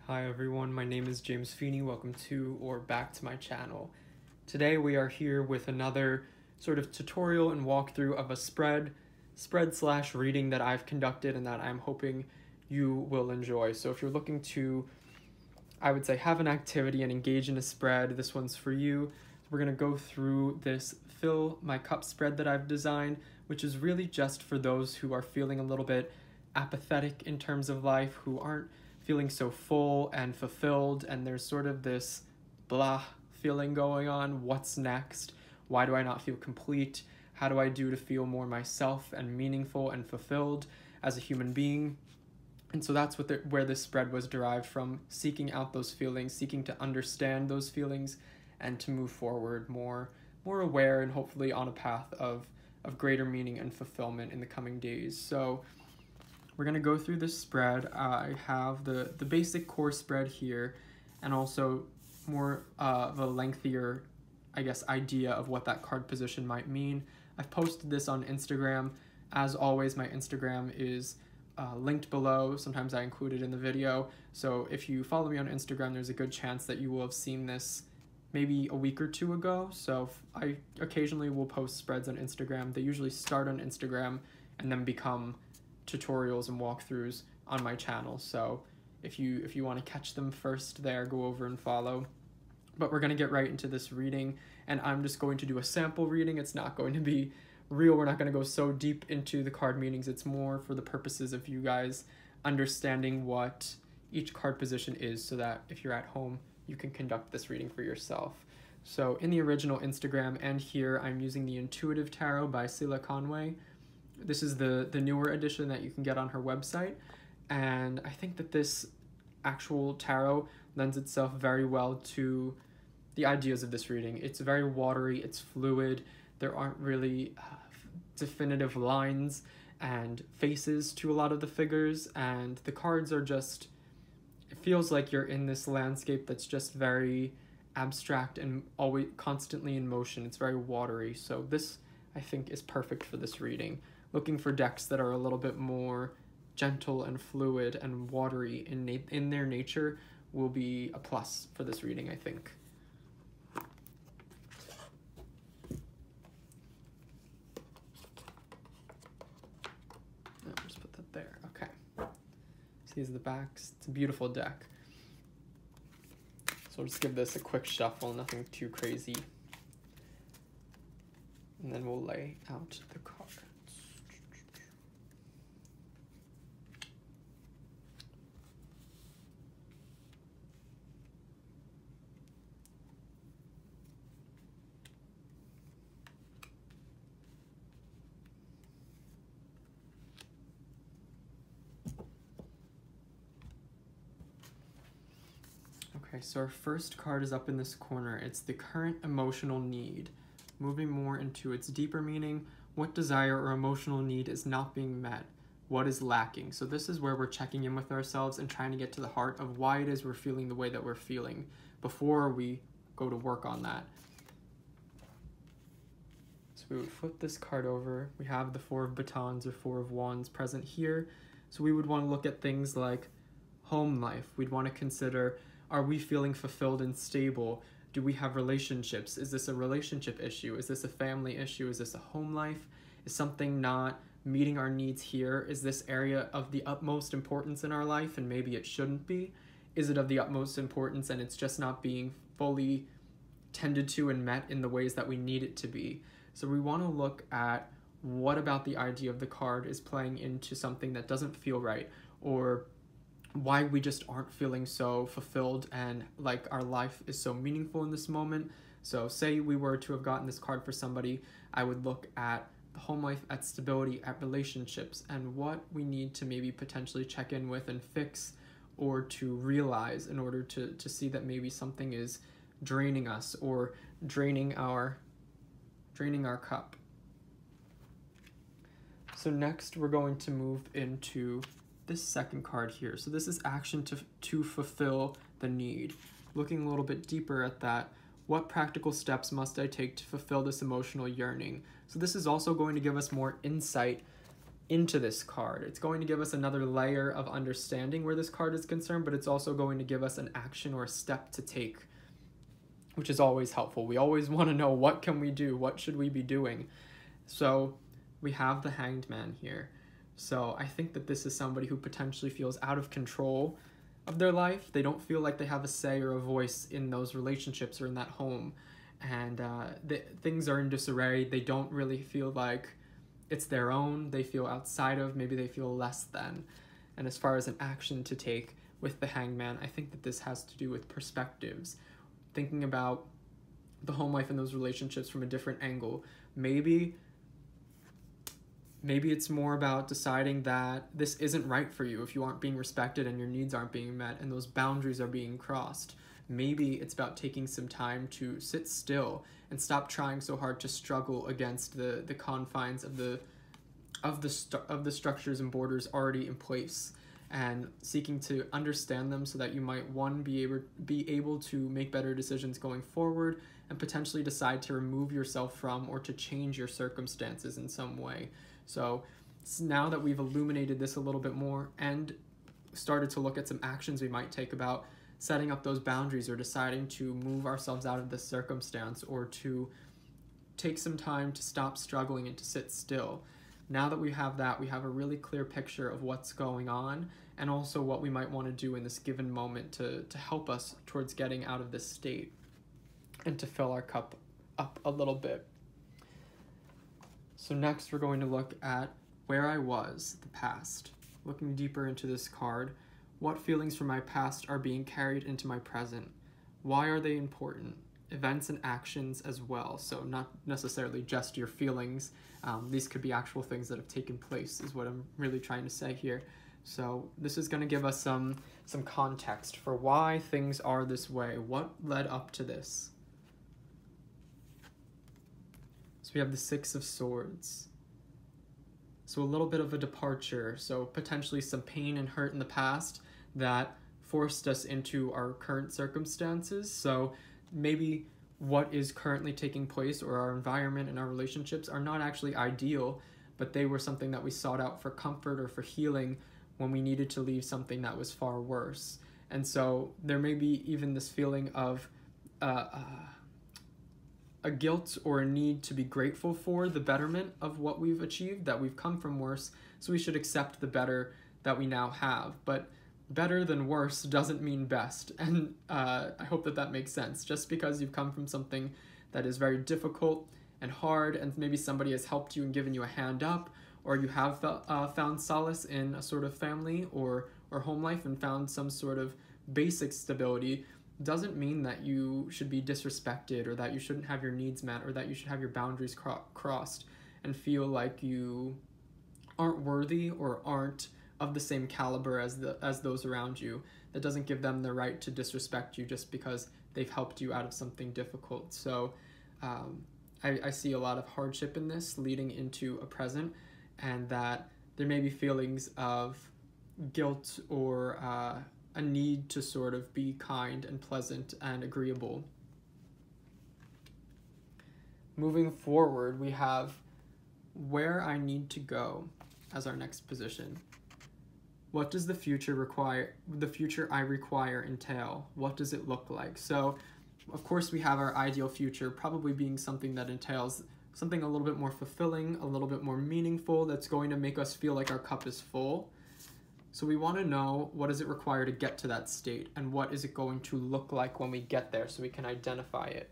Hi everyone, my name is James Feeney. Welcome to or back to my channel. Today we are here with another sort of tutorial and walkthrough of a spread slash reading that I've conducted and that I'm hoping you will enjoy. So if you're looking to, I would say, have an activity and engage in a spread, this one's for you. We're going to go through this Fill My Cup spread that I've designed, which is really just for those who are feeling a little bit apathetic in terms of life, who aren't feeling so full and fulfilled, and there's sort of this blah feeling going on. What's next? Why do I not feel complete? How do I do to feel more myself and meaningful and fulfilled as a human being? And so that's where this spread was derived from, seeking out those feelings, seeking to understand those feelings, and to move forward more aware and hopefully on a path of greater meaning and fulfillment in the coming days. So we're going to go through this spread. I have the basic core spread here, and also more of a lengthier, I guess, idea of what that card position might mean. I've posted this on Instagram. As always, my Instagram is linked below. Sometimes I include it in the video. So if you follow me on Instagram, there's a good chance that you will have seen this maybe a week or two ago. So I occasionally will post spreads on Instagram. They usually start on Instagram and then become tutorials and walkthroughs on my channel. So if you want to catch them first there, go over and follow. But we're going to get right into this reading, and I'm just going to do a sample reading. It's not going to be real. We're not going to go so deep into the card meanings. It's more for the purposes of you guys understanding what each card position is, so that if you're at home, you can conduct this reading for yourself. So in the original Instagram and here, I'm using the Intuitive Tarot by Cilla Conway. This is the newer edition that you can get on her website, and I think that this actual tarot lends itself very well to the ideas of this reading. It's very watery, it's fluid, there aren't really definitive lines and faces to a lot of the figures, and the cards are just, it feels like you're in this landscape that's just very abstract and always constantly in motion. It's very watery, so this, I think, is perfect for this reading. Looking for decks that are a little bit more gentle and fluid and watery in their nature will be a plus for this reading, I think. I'll just put that there. Okay. So these are the backs. It's a beautiful deck. So I'll just give this a quick shuffle, nothing too crazy. And then we'll lay out the cards. Okay, so our first card is up in this corner. It's the current emotional need. Moving more into its deeper meaning, what desire or emotional need is not being met? What is lacking? So this is where we're checking in with ourselves and trying to get to the heart of why it is we're feeling the way that we're feeling before we go to work on that. So we would flip this card over. We have the Four of Batons or Four of Wands present here. So we would want to look at things like home life. We'd want to consider, are we feeling fulfilled and stable? Do we have relationships? Is this a relationship issue? Is this a family issue? Is this a home life? Is something not meeting our needs here? Is this area of the utmost importance in our life and maybe it shouldn't be? Is it of the utmost importance and it's just not being fully tended to and met in the ways that we need it to be? So we want to look at what about the idea of the card is playing into something that doesn't feel right, or why we just aren't feeling so fulfilled and like our life is so meaningful in this moment. So say we were to have gotten this card for somebody, I would look at the home life, at stability, at relationships, and what we need to maybe potentially check in with and fix, or to realize in order to see that maybe something is draining us or draining our cup. So next we're going to move into this second card here. So this is action to fulfill the need. Looking a little bit deeper at that, what practical steps must I take to fulfill this emotional yearning? So this is also going to give us more insight into this card. It's going to give us another layer of understanding where this card is concerned, but it's also going to give us an action or a step to take, which is always helpful. We always want to know, what can we do? What should we be doing? So we have the Hanged Man here. So I think that this is somebody who potentially feels out of control of their life. They don't feel like they have a say or a voice in those relationships or in that home. And things are in disarray. They don't really feel like it's their own. They feel outside of, maybe they feel less than. And as far as an action to take with the Hangman, I think that this has to do with perspectives. Thinking about the home life and those relationships from a different angle. Maybe it's more about deciding that this isn't right for you if you aren't being respected and your needs aren't being met and those boundaries are being crossed. Maybe it's about taking some time to sit still and stop trying so hard to struggle against the confines of the structures and borders already in place, and seeking to understand them so that you might, one, be able to make better decisions going forward, and potentially decide to remove yourself from or to change your circumstances in some way. So now that we've illuminated this a little bit more and started to look at some actions we might take about setting up those boundaries or deciding to move ourselves out of this circumstance, or to take some time to stop struggling and to sit still. Now that we have that, we have a really clear picture of what's going on and also what we might want to do in this given moment to help us towards getting out of this state and to fill our cup up a little bit. So next we're going to look at where I was, the past. Looking deeper into this card, what feelings from my past are being carried into my present? Why are they important? Events and actions as well, so not necessarily just your feelings. These could be actual things that have taken place, is what I'm really trying to say here. So this is going to give us some context for why things are this way. What led up to this? So we have the Six of Swords. So a little bit of a departure, so potentially some pain and hurt in the past that forced us into our current circumstances. So maybe what is currently taking place or our environment and our relationships are not actually ideal, but they were something that we sought out for comfort or for healing when we needed to leave something that was far worse. And so there may be even this feeling of a guilt or a need to be grateful for the betterment of what we've achieved, that we've come from worse, so we should accept the better that we now have. But better than worse doesn't mean best, and I hope that makes sense. Just because you've come from something that is very difficult and hard, and maybe somebody has helped you and given you a hand up, or you have found solace in a sort of family or home life and found some sort of basic stability, doesn't mean that you should be disrespected or that you shouldn't have your needs met or that you should have your boundaries crossed and feel like you aren't worthy or aren't of the same caliber as those around you. That doesn't give them the right to disrespect you just because they've helped you out of something difficult. So I see a lot of hardship in this leading into a present, and that there may be feelings of guilt or a need to sort of be kind and pleasant and agreeable. Moving forward, we have where I need to go as our next position. What does the future I require entail? What does it look like? So, of course, we have our ideal future probably being something that entails something a little bit more fulfilling, a little bit more meaningful, that's going to make us feel like our cup is full. So we want to know, what does it require to get to that state, and what is it going to look like when we get there so we can identify it.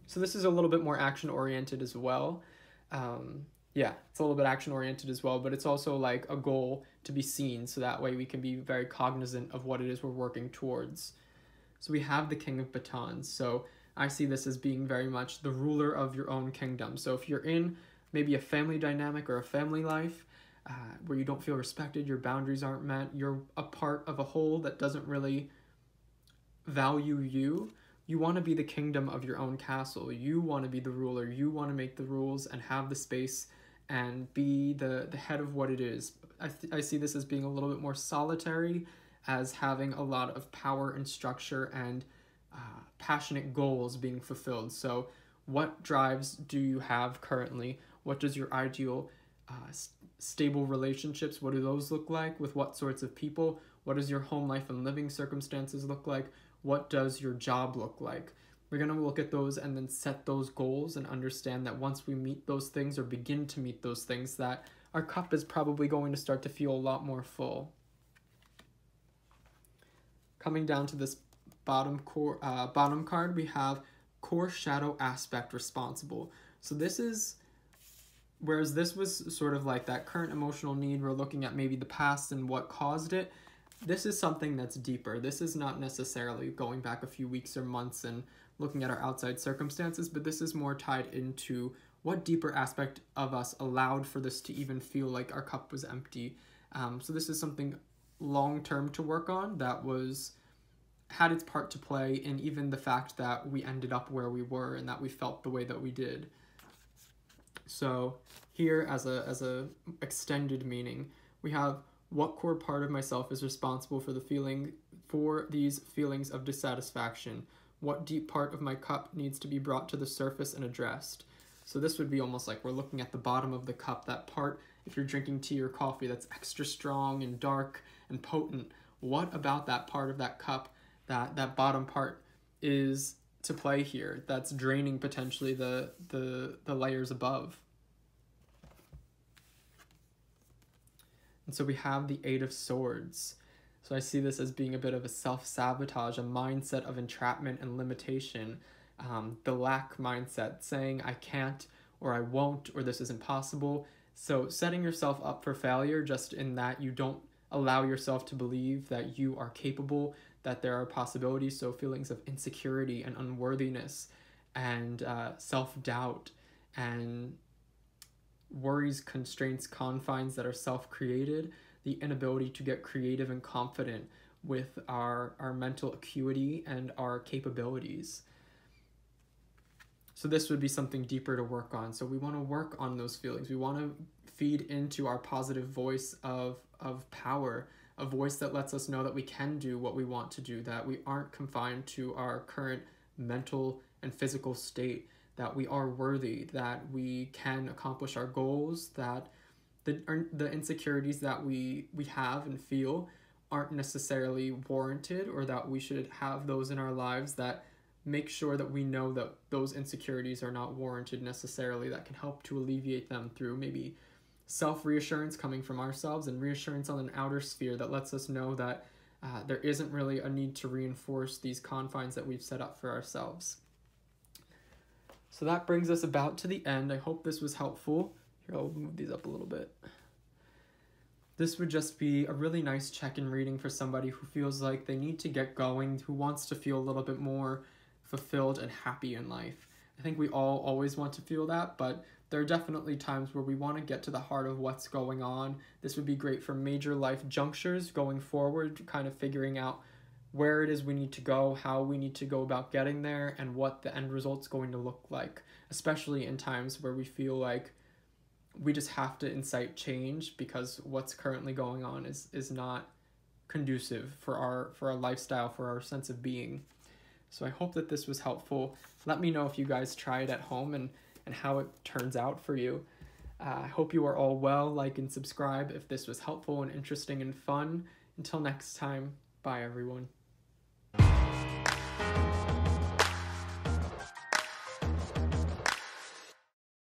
So this is a little bit more action-oriented as well. Yeah, it's a little bit action-oriented as well, but it's also like a goal to be seen, so that way we can be very cognizant of what it is we're working towards. So we have the King of Batons. So I see this as being very much the ruler of your own kingdom. So if you're in maybe a family dynamic or a family life, where you don't feel respected, your boundaries aren't met, you're a part of a whole that doesn't really value you, you want to be the kingdom of your own castle. You want to be the ruler. You want to make the rules and have the space and be the head of what it is. I see this as being a little bit more solitary, as having a lot of power and structure and passionate goals being fulfilled. So what drives do you have currently? What does your ideal stable relationships, what do those look like? With what sorts of people? What does your home life and living circumstances look like? What does your job look like? We're going to look at those and then set those goals and understand that once we meet those things or begin to meet those things, that our cup is probably going to start to feel a lot more full. Coming down to this bottom card, we have core shadow aspect responsible. So this is, whereas this was sort of like that current emotional need, we're looking at maybe the past and what caused it. This is something that's deeper. This is not necessarily going back a few weeks or months and looking at our outside circumstances, but this is more tied into what deeper aspect of us allowed for this to even feel like our cup was empty. So this is something long-term to work on that had its part to play in even the fact that we ended up where we were and that we felt the way that we did. So here, as a extended meaning, we have what core part of myself is responsible for these feelings of dissatisfaction? What deep part of my cup needs to be brought to the surface and addressed? So this would be almost like we're looking at the bottom of the cup, that part, if you're drinking tea or coffee, that's extra strong and dark and potent. What about that part of that cup, that bottom part, is to play here, that's draining potentially the layers above? And so we have the Eight of Swords. So I see this as being a bit of a self-sabotage, a mindset of entrapment and limitation, the lack mindset, saying I can't or I won't or this isn't possible. So setting yourself up for failure just in that you don't allow yourself to believe that you are capable, that there are possibilities. So feelings of insecurity and unworthiness and self-doubt and worries, constraints, confines that are self-created, the inability to get creative and confident with our mental acuity and our capabilities. So this would be something deeper to work on. So we want to work on those feelings. We want to feed into our positive voice of power, a voice that lets us know that we can do what we want to do, that we aren't confined to our current mental and physical state, that we are worthy, that we can accomplish our goals, that the insecurities that we have and feel aren't necessarily warranted, or that we should have those in our lives that make sure that we know that those insecurities are not warranted necessarily, that can help to alleviate them through maybe self-reassurance coming from ourselves and reassurance on an outer sphere that lets us know that there isn't really a need to reinforce these confines that we've set up for ourselves. So that brings us about to the end. I hope this was helpful. Here, I'll move these up a little bit. This would just be a really nice check-in reading for somebody who feels like they need to get going, who wants to feel a little bit more fulfilled and happy in life. I think we all always want to feel that, but there are definitely times where we want to get to the heart of what's going on. This would be great for major life junctures going forward, kind of figuring out where it is we need to go, how we need to go about getting there, and what the end result's going to look like, especially in times where we feel like we just have to incite change because what's currently going on is not conducive for our lifestyle, for our sense of being. So I hope that this was helpful. Let me know if you guys try it at home and how it turns out for you. I hope you are all well. Like and subscribe if this was helpful and interesting and fun. Until next time, bye everyone.